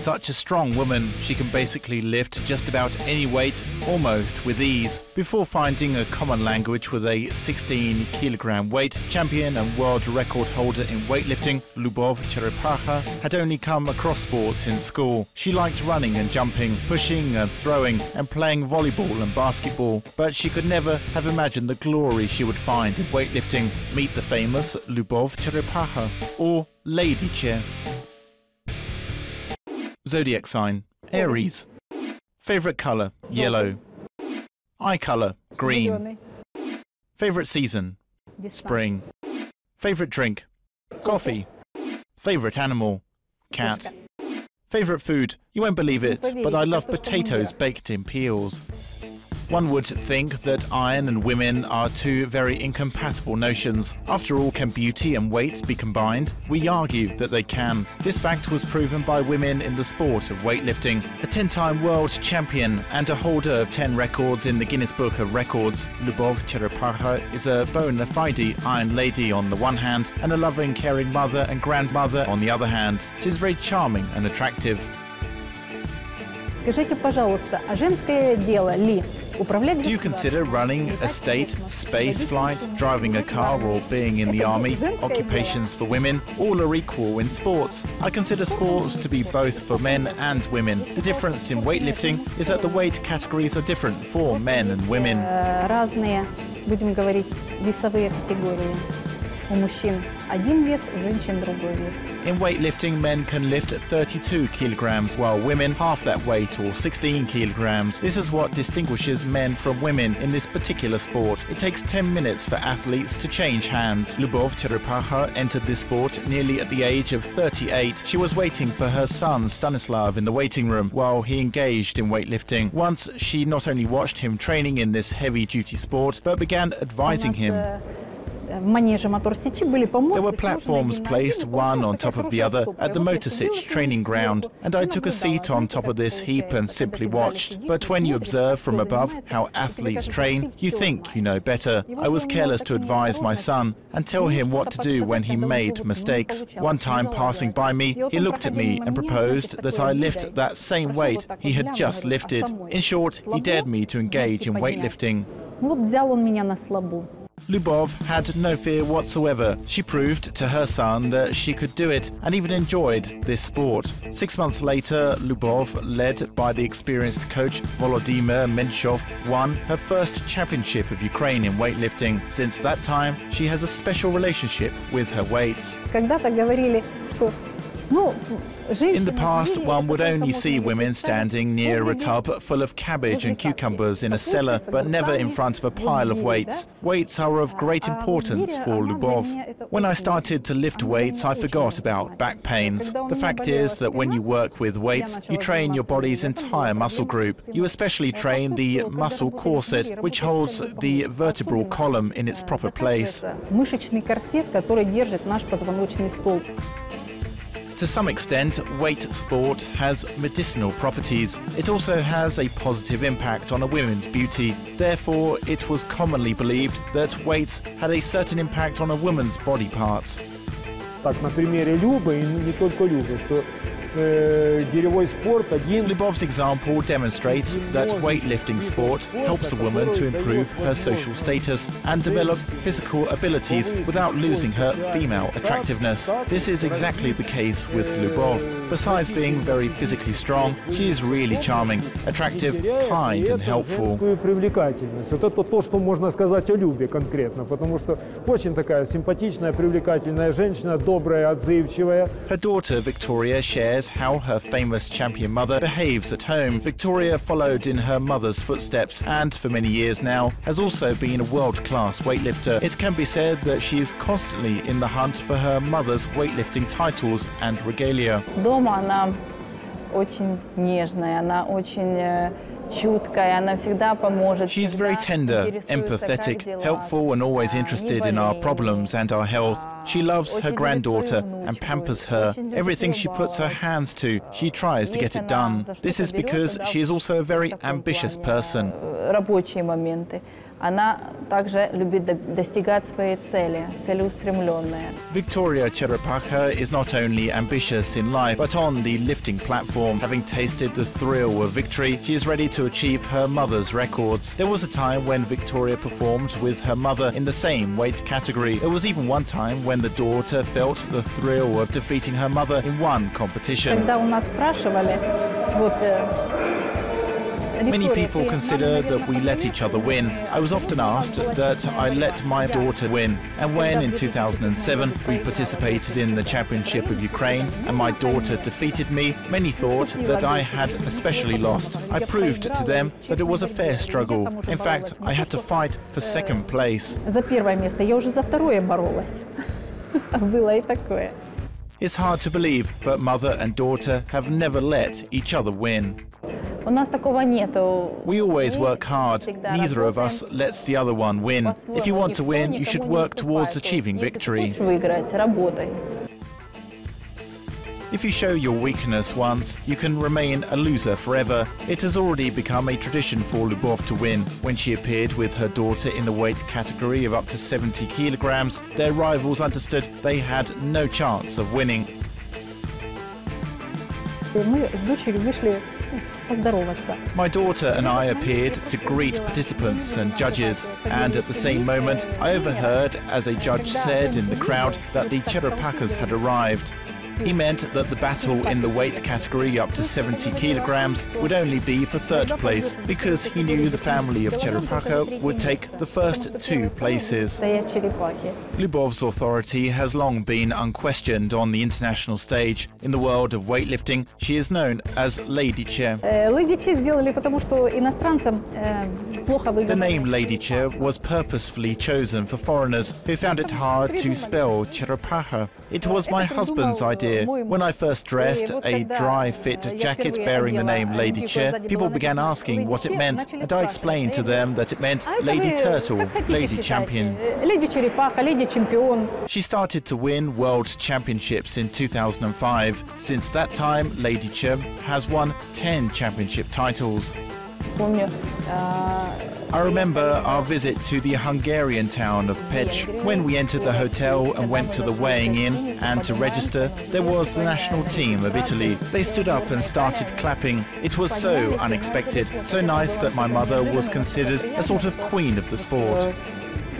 Such a strong woman, she can basically lift just about any weight, almost with ease. Before finding a common language with a 16-kilogram weight, champion and world record holder in weightlifting, Liubov Cherepakha, had only come across sports in school. She liked running and jumping, pushing and throwing, and playing volleyball and basketball, but she could never have imagined the glory she would find in weightlifting. Meet the famous Liubov Cherepakha, or Lady Chair. Zodiac sign, Aries. Favorite color, yellow. Eye color, green. Favorite season, spring. Favorite drink, coffee. Favorite animal, cat. Favorite food, you won't believe it, but I love potatoes baked in peels. One would think that iron and women are two very incompatible notions. After all, can beauty and weight be combined? We argue that they can. This fact was proven by women in the sport of weightlifting. A 10-time world champion and a holder of 10 records in the Guinness Book of Records, Liubov Cherepakha is a bona fide iron lady on the one hand and a loving, caring mother and grandmother on the other hand. She's very charming and attractive. Скажите, пожалуйста, а женское дело ли управлять? Do you consider running a state, space flight, driving a car or being in the army occupations for women? All are equal in sports. I consider sports to be both for men and women. The difference in weightlifting is that the weight categories are different for men and women. Разные, будем говорить, весовые категории. У мужчин один вес, у женщин другой вес. In weightlifting, men can lift 32 kilograms, while women half that weight, or 16 kilograms. This is what distinguishes men from women in this particular sport. It takes 10 minutes for athletes to change hands. Liubov Cherepakha entered this sport nearly at the age of 38. She was waiting for her son Stanislav in the waiting room while he engaged in weightlifting. Once she not only watched him training in this heavy-duty sport, but began advising him. There were platforms placed one on top of the other at the Motor Sitch training ground, and I took a seat on top of this heap and simply watched. But when you observe from above how athletes train, you think you know better. I was careless to advise my son and tell him what to do when he made mistakes. One time passing by me, he looked at me and proposed that I lift that same weight he had just lifted. In short, he dared me to engage in weightlifting. Liubov had no fear whatsoever. She proved to her son that she could do it and even enjoyed this sport. 6 months later, Liubov, led by the experienced coach Volodymyr Menshov, won her first championship of Ukraine in weightlifting. Since that time, she has a special relationship with her weights. In the past, one would only see women standing near a tub full of cabbage and cucumbers in a cellar, but never in front of a pile of weights. Weights are of great importance for Liubov. When I started to lift weights, I forgot about back pains. The fact is that when you work with weights, you train your body's entire muscle group. You especially train the muscle corset, which holds the vertebral column in its proper place. To some extent, weight sport has medicinal properties. It also has a positive impact on a woman's beauty. Therefore, it was commonly believed that weights had a certain impact on a woman's body parts. Liubov's example demonstrates that weightlifting sport helps a woman to improve her social status and develop physical abilities without losing her female attractiveness. This is exactly the case with Liubov. Besides being very physically strong, she is really charming, attractive, kind and helpful. Her daughter Victoria shares how her famous champion mother behaves at home. Victoria followed in her mother's footsteps and for many years now has also been a world-class weightlifter. It can be said that she is constantly in the hunt for her mother's weightlifting titles and regalia. Дома она очень нежная, она очень She's very tender, empathetic, helpful and always interested in our problems and our health. She loves her granddaughter and pampers her. Everything she puts her hands to, she tries to get it done. This is because she is also a very ambitious person. Она также любит достигать своей цели, целеустремленная. Victoria Cherepakha is not only ambitious in life, but on the lifting platform. Having tasted the thrill of victory, she is ready to achieve her mother's records. There was a time when Victoria performed with her mother in the same weight category. There was even one time when the daughter felt the thrill of defeating her mother in one competition. Когда у нас спрашивали, Many people consider that we let each other win. I was often asked that I let my daughter win. And when in 2007 we participated in the Championship of Ukraine and my daughter defeated me, many thought that I had especially lost. I proved to them that it was a fair struggle. In fact, I had to fight for second place. За первое место, я уже за второе боролась. Было и такое. It's hard to believe, but mother and daughter have never let each other win. У нас такого нету. We always work hard. Neither of us lets the other one win. If you want to win, you should work towards achieving victory. Выиграть, работай. If you show your weakness once, you can remain a loser forever. It has already become a tradition for Liubov to win. When she appeared with her daughter in the weight category of up to 70 kilograms, their rivals understood they had no chance of winning. Мы с дочерью вышли поздороваться. My daughter and I appeared to greet participants and judges, and at the same moment, I overheard, as a judge said in the crowd, that the Cherepakhas had arrived. He meant that the battle in the weight category up to 70 kilograms would only be for third place, because he knew the family of Cherepakha would take the first two places. Liubov's authority has long been unquestioned on the international stage. In the world of weightlifting, she is known as Lady Che. The name Lady Che was purposefully chosen for foreigners who found it hard to spell Cherepakha. It was my husband's idea. When I first dressed a dry-fit jacket bearing the name Lady Che, people began asking what it meant, and I explained to them that it meant Lady Turtle, Lady Champion. She started to win World Championships in 2005. Since that time, Lady Che has won 10 championship titles. I remember our visit to the Hungarian town of Pécs. When we entered the hotel and went to the weighing in and to register, there was the national team of Italy. They stood up and started clapping. It was so unexpected, so nice that my mother was considered a sort of queen of the sport.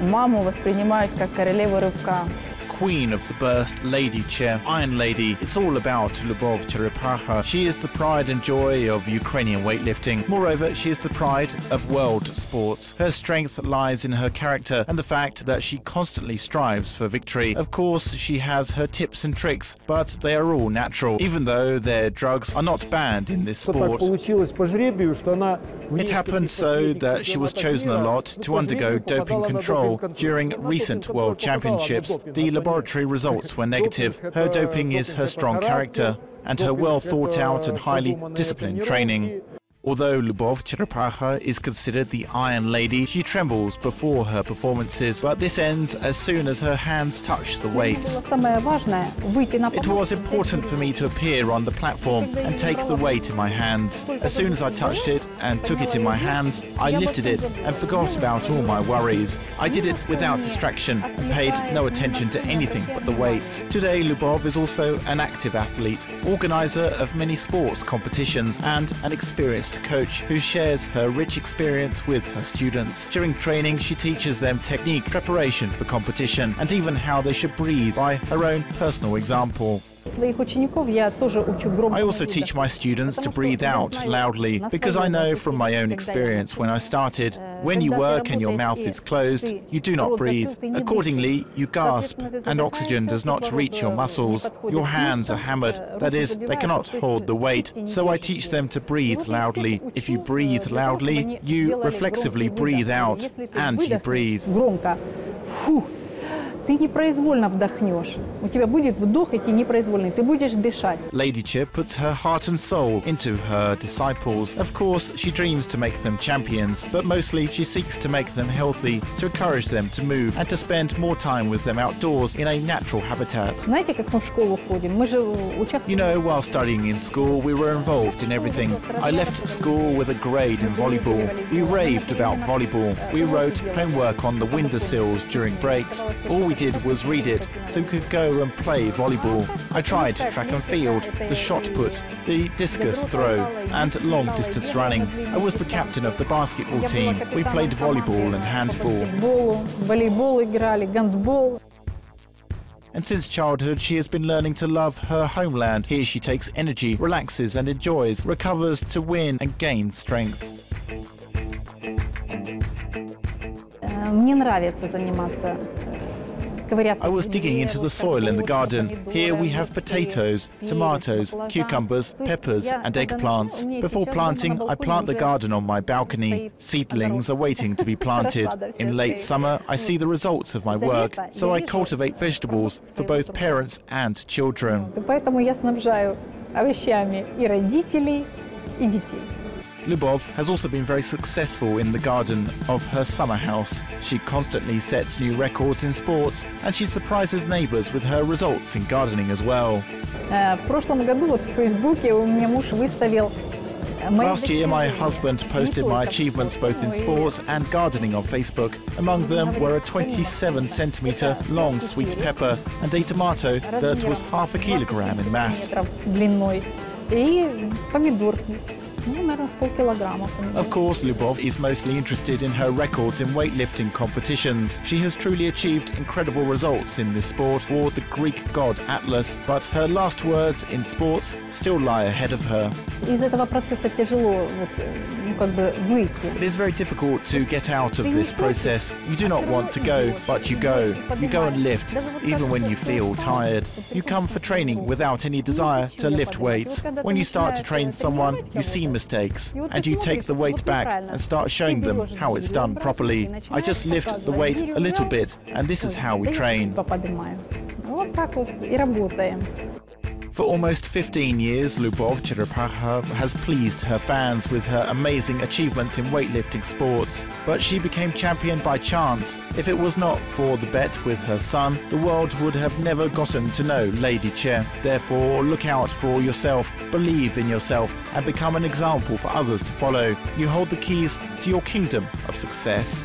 Маму воспринимают как королеву рывка. Queen of the burst, Lady Che, Iron Lady. It's all about Liubov Cherepakha. She is the pride and joy of Ukrainian weightlifting. Moreover, she is the pride of world sports. Her strength lies in her character and the fact that she constantly strives for victory. Of course, she has her tips and tricks, but they are all natural, even though their drugs are not banned in this sport. It happened so that she was chosen a lot to undergo doping control during recent World Championships. The laboratory results were negative. Her doping is her strong character and her well thought out and highly disciplined training. Although Liubov Cherepakha is considered the Iron Lady, she trembles before her performances, but this ends as soon as her hands touch the weights. It was important for me to appear on the platform and take the weight in my hands. As soon as I touched it and took it in my hands, I lifted it and forgot about all my worries. I did it without distraction and paid no attention to anything but the weights. Today, Liubov is also an active athlete, organizer of many sports competitions, and an experienced coach who shares her rich experience with her students. During training, she teaches them technique, preparation for competition, and even how they should breathe by her own personal example. I also teach my students to breathe out loudly, because I know from my own experience when I started, when you work and your mouth is closed, you do not breathe. Accordingly, you gasp, and oxygen does not reach your muscles. Your hands are hammered, that is, they cannot hold the weight. So I teach them to breathe loudly. If you breathe loudly, you reflexively breathe out, and you breathe. ты непроизвольно вдохнешь. У тебя будет вдох идти непроизвольный, ты будешь дышать. Lady Che puts her heart and soul into her disciples. Of course, she dreams to make them champions, but mostly she seeks to make them healthy, to encourage them to move and to spend more time with them outdoors in a natural habitat. Знаете, как мы в школу ходим? Мы же участвуем. You know, while studying in school, we were involved in everything. I left school with a grade in volleyball. We raved about volleyball. We wrote homework on the windowsills during breaks. All we did was read it, so we could go and play volleyball. I tried track and field, the shot put, the discus throw, and long distance running. I was the captain of the basketball team. We played volleyball and handball. Волейбол играли, гандбол. And since childhood, she has been learning to love her homeland. Here she takes energy, relaxes and enjoys, recovers to win and gain strength. Мне нравится заниматься. I was digging into the soil in the garden. Here we have potatoes, tomatoes, cucumbers, peppers and eggplants. Before planting, I plant the garden on my balcony. Seedlings are waiting to be planted. In late summer, I see the results of my work, so I cultivate vegetables for both parents and children. Поэтому я снабжаю овощами и родителей, и детей. Liubov has also been very successful in the garden of her summer house. She constantly sets new records in sports and she surprises neighbours with her results in gardening as well. В прошлом году вот в Фейсбуке у меня муж выставил. Last year, my husband posted my achievements both in sports and gardening on Facebook. Among them were a 27-centimetre long sweet pepper and a tomato that was half a kilogram in mass. И помидорки. Наверное, с полкилограмма. Of course, Liubov is mostly interested in her records in weightlifting competitions. She has truly achieved incredible results in this sport for the Greek god Atlas, but her last words in sports still lie ahead of her. Из этого процесса тяжело выйти. It is very difficult to get out of this process. You do not want to go, but you go. You go and lift, even when you feel tired. You come for training without any desire to lift weights. When you start to train someone, you see mistakes, and you take the weight back and start showing them how it's done properly. I just lift the weight a little bit, and this is how we train. Вот так вот и работаем. For almost 15 years, Liubov Cherepakha has pleased her fans with her amazing achievements in weightlifting sports. But she became champion by chance. If it was not for the bet with her son, the world would have never gotten to know Lady Che. Therefore, look out for yourself, believe in yourself, and become an example for others to follow. You hold the keys to your kingdom of success.